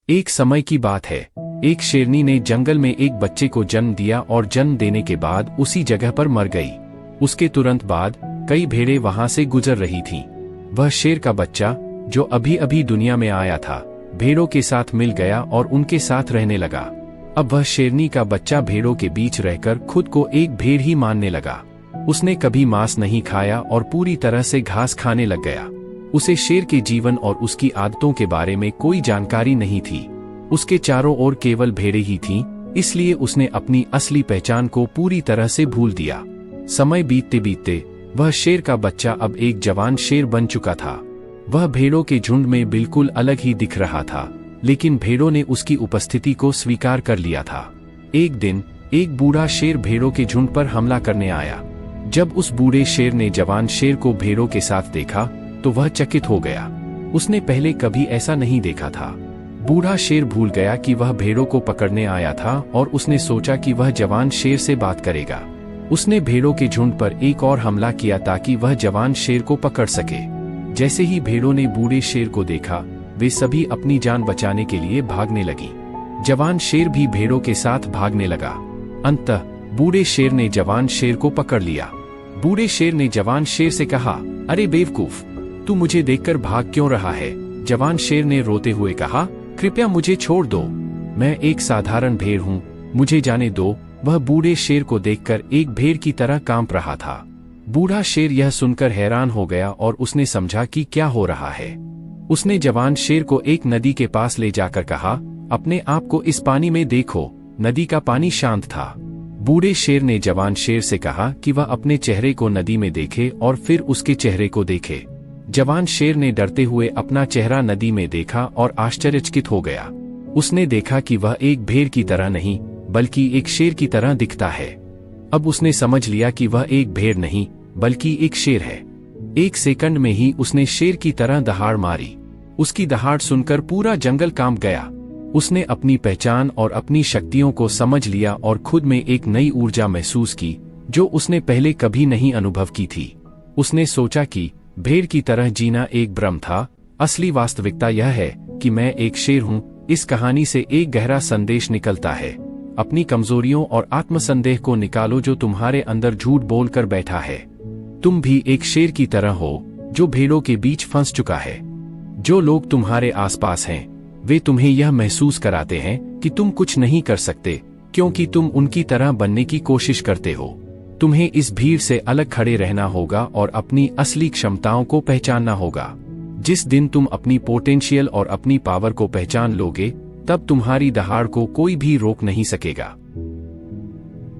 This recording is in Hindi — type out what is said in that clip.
एक समय की बात है। एक शेरनी ने जंगल में एक बच्चे को जन्म दिया और जन्म देने के बाद उसी जगह पर मर गई। उसके तुरंत बाद कई भेड़ें वहां से गुजर रही थीं। वह शेर का बच्चा, जो अभी अभी दुनिया में आया था, भेड़ों के साथ मिल गया और उनके साथ रहने लगा। अब वह शेरनी का बच्चा भेड़ों के बीच रहकर खुद को एक भेड़ ही मानने लगा। उसने कभी मांस नहीं खाया और पूरी तरह से घास खाने लग गया। उसे शेर के जीवन और उसकी आदतों के बारे में कोई जानकारी नहीं थी। उसके चारों ओर केवल भेड़ें ही थीं, इसलिए उसने अपनी असली पहचान को पूरी तरह से भूल दिया। समय बीतते बीतते वह शेर का बच्चा अब एक जवान शेर बन चुका था। वह भेड़ों के झुंड में बिल्कुल अलग ही दिख रहा था, लेकिन भेड़ों ने उसकी उपस्थिति को स्वीकार कर लिया था। एक दिन एक बूढ़ा शेर भेड़ों के झुंड पर हमला करने आया। जब उस बूढ़े शेर ने जवान शेर को भेड़ों के साथ देखा तो वह चकित हो गया। उसने पहले कभी ऐसा नहीं देखा था। बूढ़ा शेर भूल गया कि वह भेड़ों को पकड़ने आया था और उसने सोचा कि वह जवान शेर से बात करेगा। उसने भेड़ों के झुंड पर एक और हमला किया ताकि वह जवान शेर को पकड़ सके। जैसे ही भेड़ों ने बूढ़े शेर को देखा, वे सभी अपनी जान बचाने के लिए भागने लगी। जवान शेर भी भेड़ों के साथ भागने लगा। अंततः बूढ़े शेर ने जवान शेर को पकड़ लिया। बूढ़े शेर ने जवान शेर से कहा, अरे बेवकूफ, तू मुझे देखकर भाग क्यों रहा है? जवान शेर ने रोते हुए कहा, कृपया मुझे छोड़ दो, मैं एक साधारण भेड़ हूँ, मुझे जाने दो। वह बूढ़े शेर को देखकर एक भेड़ की तरह कांप रहा था। बूढ़ा शेर यह सुनकर हैरान हो गया और उसने समझा कि क्या हो रहा है। उसने जवान शेर को एक नदी के पास ले जाकर कहा, अपने आप को इस पानी में देखो। नदी का पानी शांत था। बूढ़े शेर ने जवान शेर से कहा कि वह अपने चेहरे को नदी में देखे और फिर उसके चेहरे को देखे। जवान शेर ने डरते हुए अपना चेहरा नदी में देखा और आश्चर्यचकित हो गया। उसने देखा कि वह एक भेड़ की तरह नहीं, बल्कि एक शेर की तरह दिखता है। अब उसने समझ लिया कि वह एक भेड़ नहीं, बल्कि एक शेर है। एक सेकंड में ही उसने शेर की तरह दहाड़ मारी। उसकी दहाड़ सुनकर पूरा जंगल कांप गया। उसने अपनी पहचान और अपनी शक्तियों को समझ लिया और खुद में एक नई ऊर्जा महसूस की, जो उसने पहले कभी नहीं अनुभव की थी। उसने सोचा कि भेड़ की तरह जीना एक भ्रम था, असली वास्तविकता यह है कि मैं एक शेर हूँ। इस कहानी से एक गहरा संदेश निकलता है, अपनी कमजोरियों और आत्मसंदेह को निकालो जो तुम्हारे अंदर झूठ बोलकर बैठा है। तुम भी एक शेर की तरह हो, जो भेड़ों के बीच फंस चुका है। जो लोग तुम्हारे आसपास हैं, वे तुम्हें यह महसूस कराते हैं कि तुम कुछ नहीं कर सकते, क्योंकि तुम उनकी तरह बनने की कोशिश करते हो। तुम्हें इस भीड़ से अलग खड़े रहना होगा और अपनी असली क्षमताओं को पहचानना होगा। जिस दिन तुम अपनी पोटेंशियल और अपनी पावर को पहचान लोगे, तब तुम्हारी दहाड़ को कोई भी रोक नहीं सकेगा।